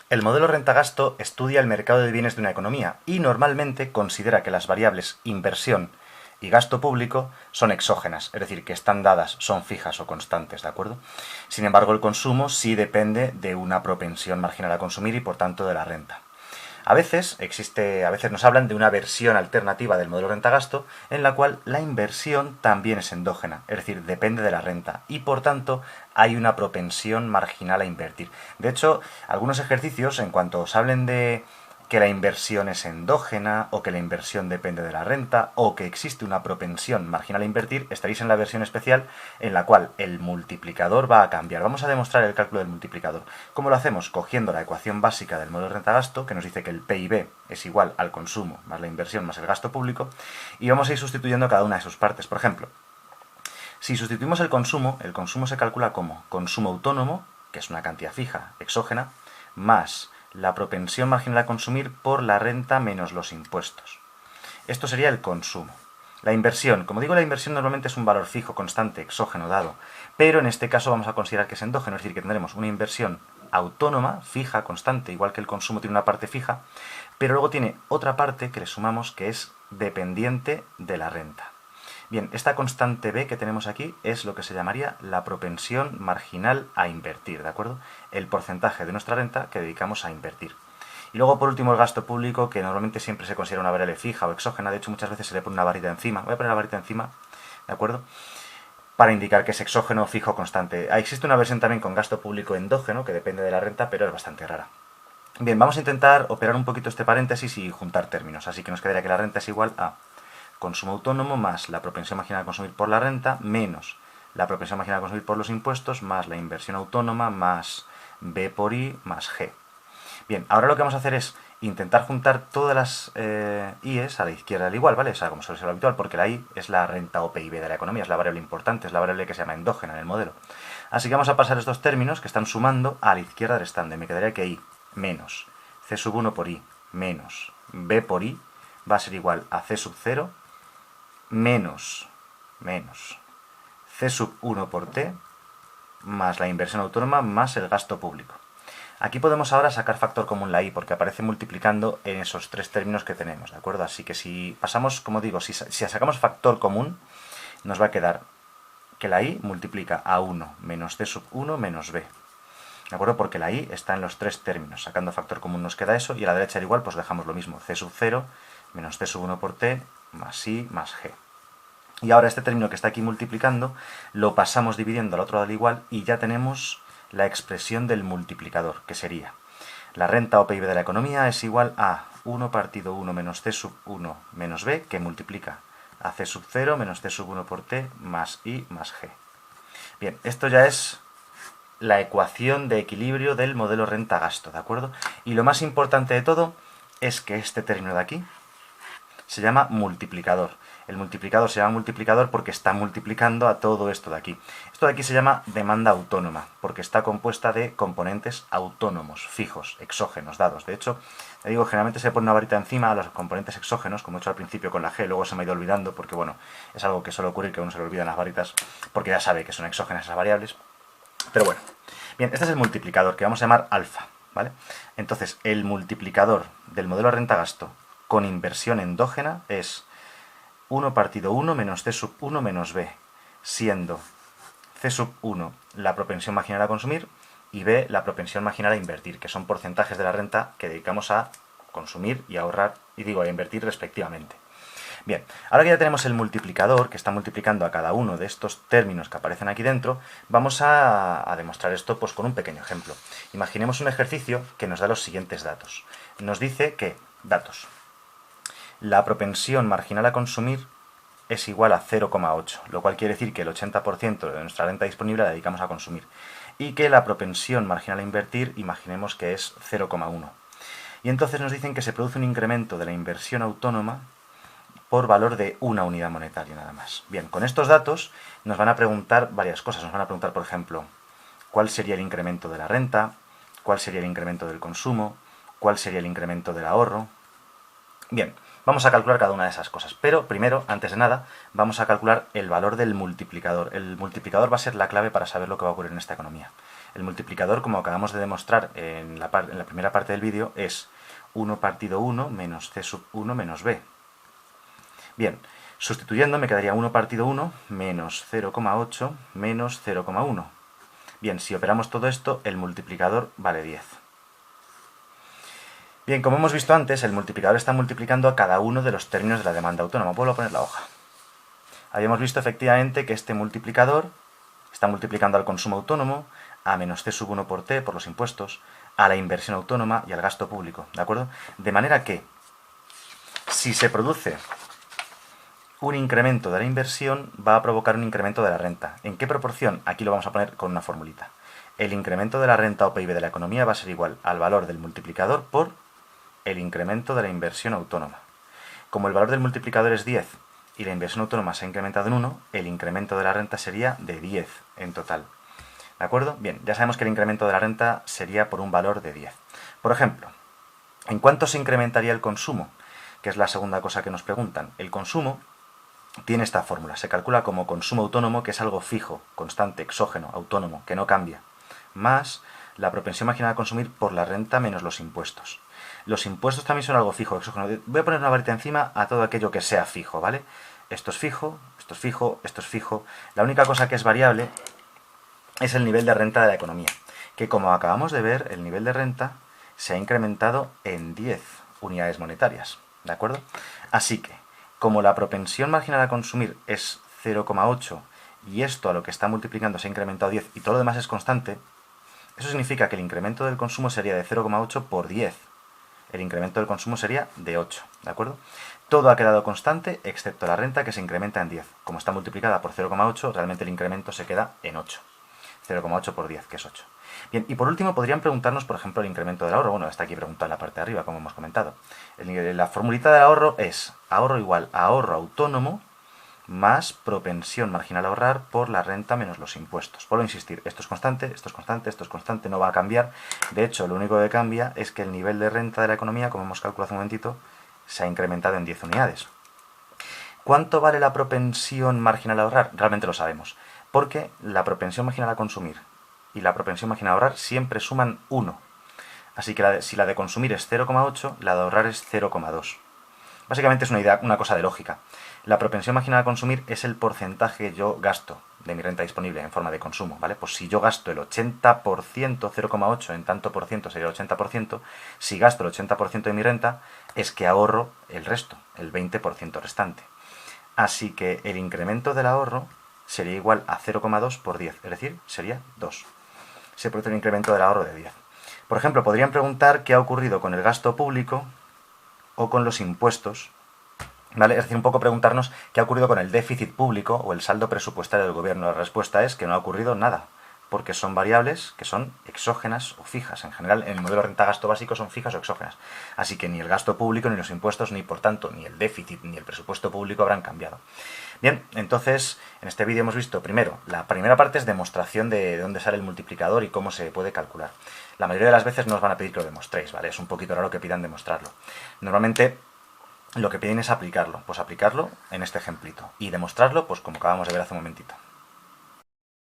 El modelo renta-gasto estudia el mercado de bienes de una economía y normalmente considera que las variables inversión y gasto público son exógenas, es decir, que están dadas, son fijas o constantes, ¿de acuerdo? Sin embargo, el consumo sí depende de una propensión marginal a consumir y por tanto de la renta. A veces nos hablan de una versión alternativa del modelo renta-gasto en la cual la inversión también es endógena, es decir, depende de la renta y por tanto hay una propensión marginal a invertir. De hecho, algunos ejercicios, en cuanto os hablen de que la inversión es endógena, o que la inversión depende de la renta, o que existe una propensión marginal a invertir, estaréis en la versión especial en la cual el multiplicador va a cambiar. Vamos a demostrar el cálculo del multiplicador. ¿Cómo lo hacemos? Cogiendo la ecuación básica del modelo de renta-gasto, que nos dice que el PIB es igual al consumo más la inversión más el gasto público, y vamos a ir sustituyendo cada una de sus partes. Por ejemplo, si sustituimos el consumo se calcula como consumo autónomo, que es una cantidad fija, exógena, más la propensión marginal a consumir por la renta menos los impuestos. Esto sería el consumo. La inversión, como digo, la inversión normalmente es un valor fijo, constante, exógeno, dado, pero en este caso vamos a considerar que es endógeno, es decir, que tendremos una inversión autónoma, fija, constante, igual que el consumo tiene una parte fija, pero luego tiene otra parte que le sumamos que es dependiente de la renta. Bien, esta constante B que tenemos aquí es lo que se llamaría la propensión marginal a invertir, ¿de acuerdo? El porcentaje de nuestra renta que dedicamos a invertir. Y luego, por último, el gasto público, que normalmente siempre se considera una variable fija o exógena. De hecho, muchas veces se le pone una varita encima. Voy a poner la varita encima, ¿de acuerdo? Para indicar que es exógeno, fijo o constante. Existe una versión también con gasto público endógeno, que depende de la renta, pero es bastante rara. Bien, vamos a intentar operar un poquito este paréntesis y juntar términos. Así que nos quedaría que la renta es igual a consumo autónomo más la propensión marginal a consumir por la renta menos la propensión marginal a consumir por los impuestos más la inversión autónoma más B por I más G. Bien, ahora lo que vamos a hacer es intentar juntar todas las IES a la izquierda del igual, ¿vale? O sea, como suele ser lo habitual, porque la I es la renta o PIB de la economía, es la variable importante, es la variable que se llama endógena en el modelo. Así que vamos a pasar estos términos que están sumando a la izquierda restante. Me quedaría que I menos C sub 1 por I menos B por I va a ser igual a C sub 0 menos C sub 1 por T más la inversión autónoma más el gasto público. Aquí podemos ahora sacar factor común la I porque aparece multiplicando en esos tres términos que tenemos, ¿de acuerdo? Así que si pasamos, como digo, si sacamos factor común, nos va a quedar que la I multiplica a 1 menos C sub 1 menos B. ¿De acuerdo? Porque la I está en los tres términos. Sacando factor común nos queda eso y a la derecha al igual pues dejamos lo mismo. C sub 0 menos C sub 1 por T más I más G. Y ahora este término que está aquí multiplicando lo pasamos dividiendo al otro lado al igual y ya tenemos la expresión del multiplicador, que sería la renta o PIB de la economía es igual a 1 partido 1 menos C sub 1 menos B, que multiplica a C sub 0 menos C sub 1 por T más I más G. Bien, esto ya es la ecuación de equilibrio del modelo renta-gasto, ¿de acuerdo? Y lo más importante de todo es que este término de aquí se llama multiplicador. El multiplicador se llama multiplicador porque está multiplicando a todo esto de aquí. Esto de aquí se llama demanda autónoma, porque está compuesta de componentes autónomos, fijos, exógenos, dados. De hecho, le digo, generalmente se pone una varita encima a los componentes exógenos, como he hecho al principio con la G, luego se me ha ido olvidando, porque bueno, es algo que suele ocurrir que a uno se le olvidan las varitas, porque ya sabe que son exógenas esas variables. Pero bueno, bien, este es el multiplicador, que vamos a llamar alfa, ¿vale? Entonces, el multiplicador del modelo renta-gasto con inversión endógena es 1 partido 1 menos C sub 1 menos B, siendo C sub 1 la propensión marginal a consumir y B la propensión marginal a invertir, que son porcentajes de la renta que dedicamos a consumir y a ahorrar, y digo, a invertir respectivamente. Bien, ahora que ya tenemos el multiplicador, que está multiplicando a cada uno de estos términos que aparecen aquí dentro, vamos a demostrar esto pues, con un pequeño ejemplo. Imaginemos un ejercicio que nos da los siguientes datos. Nos dice que, datos, la propensión marginal a consumir es igual a 0,8, lo cual quiere decir que el 80% de nuestra renta disponible la dedicamos a consumir. Y que la propensión marginal a invertir, imaginemos que es 0,1. Y entonces nos dicen que se produce un incremento de la inversión autónoma por valor de una unidad monetaria nada más. Bien, con estos datos nos van a preguntar varias cosas. Nos van a preguntar, por ejemplo, cuál sería el incremento de la renta, cuál sería el incremento del consumo, cuál sería el incremento del ahorro. Bien, vamos a calcular cada una de esas cosas, pero primero, antes de nada, vamos a calcular el valor del multiplicador. El multiplicador va a ser la clave para saber lo que va a ocurrir en esta economía. El multiplicador, como acabamos de demostrar en la primera parte del vídeo, es 1 partido 1 menos c sub 1 menos b. Bien, sustituyendo me quedaría 1 partido 1 menos 0,8 menos 0,1. Bien, si operamos todo esto, el multiplicador vale 10. Bien, como hemos visto antes, el multiplicador está multiplicando a cada uno de los términos de la demanda autónoma. Vuelvo a poner la hoja. Habíamos visto efectivamente que este multiplicador está multiplicando al consumo autónomo, a menos c sub 1 por t, por los impuestos, a la inversión autónoma y al gasto público, ¿de acuerdo? De manera que, si se produce un incremento de la inversión, va a provocar un incremento de la renta. ¿En qué proporción? Aquí lo vamos a poner con una formulita. El incremento de la renta o PIB de la economía va a ser igual al valor del multiplicador por el incremento de la inversión autónoma. Como el valor del multiplicador es 10 y la inversión autónoma se ha incrementado en 1, el incremento de la renta sería de 10 en total. ¿De acuerdo? Bien, ya sabemos que el incremento de la renta sería por un valor de 10. Por ejemplo, ¿en cuánto se incrementaría el consumo? Que es la segunda cosa que nos preguntan. El consumo tiene esta fórmula. Se calcula como consumo autónomo, que es algo fijo, constante, exógeno, autónomo, que no cambia, más la propensión marginal a consumir por la renta menos los impuestos. Los impuestos también son algo fijo, exógeno. Voy a poner una varita encima a todo aquello que sea fijo, ¿vale? Esto es fijo, esto es fijo, esto es fijo. La única cosa que es variable es el nivel de renta de la economía, que como acabamos de ver, el nivel de renta se ha incrementado en 10 unidades monetarias, ¿de acuerdo? Así que, como la propensión marginal a consumir es 0,8 y esto a lo que está multiplicando se ha incrementado 10 y todo lo demás es constante, eso significa que el incremento del consumo sería de 0,8 por 10. El incremento del consumo sería de 8, ¿de acuerdo? Todo ha quedado constante excepto la renta, que se incrementa en 10. Como está multiplicada por 0,8, realmente el incremento se queda en 8. 0,8 por 10, que es 8. Bien, y por último podrían preguntarnos, por ejemplo, el incremento del ahorro. Bueno, está aquí preguntado en la parte de arriba, como hemos comentado. La formulita del ahorro es ahorro igual a ahorro autónomo más propensión marginal a ahorrar por la renta menos los impuestos. Vuelvo a insistir, esto es constante, esto es constante, esto es constante, no va a cambiar. De hecho, lo único que cambia es que el nivel de renta de la economía, como hemos calculado hace un momentito, se ha incrementado en 10 unidades. ¿Cuánto vale la propensión marginal a ahorrar? Realmente lo sabemos, porque la propensión marginal a consumir y la propensión marginal a ahorrar siempre suman 1. Así que si la de consumir es 0,8, la de ahorrar es 0,2. Básicamente es una cosa de lógica. La propensión marginal a consumir es el porcentaje que yo gasto de mi renta disponible en forma de consumo, ¿vale? Pues si yo gasto el 80%, 0,8 en tanto por ciento sería el 80%, si gasto el 80% de mi renta, es que ahorro el resto, el 20% restante. Así que el incremento del ahorro sería igual a 0,2 por 10, es decir, sería 2. Se produce un incremento del ahorro de 10. Por ejemplo, podrían preguntar qué ha ocurrido con el gasto público o con los impuestos, ¿vale? Es decir, un poco preguntarnos qué ha ocurrido con el déficit público o el saldo presupuestario del gobierno. La respuesta es que no ha ocurrido nada, porque son variables que son exógenas o fijas. En general, en el modelo renta-gasto básico son fijas o exógenas. Así que ni el gasto público, ni los impuestos, ni por tanto, ni el déficit, ni el presupuesto público habrán cambiado. Bien, entonces, en este vídeo hemos visto, primero, la primera parte es demostración de dónde sale el multiplicador y cómo se puede calcular. La mayoría de las veces no os van a pedir que lo demostréis, ¿vale? Es un poquito raro que pidan demostrarlo. Normalmente lo que piden es aplicarlo. Pues aplicarlo en este ejemplito. Y demostrarlo, pues como acabamos de ver hace un momentito.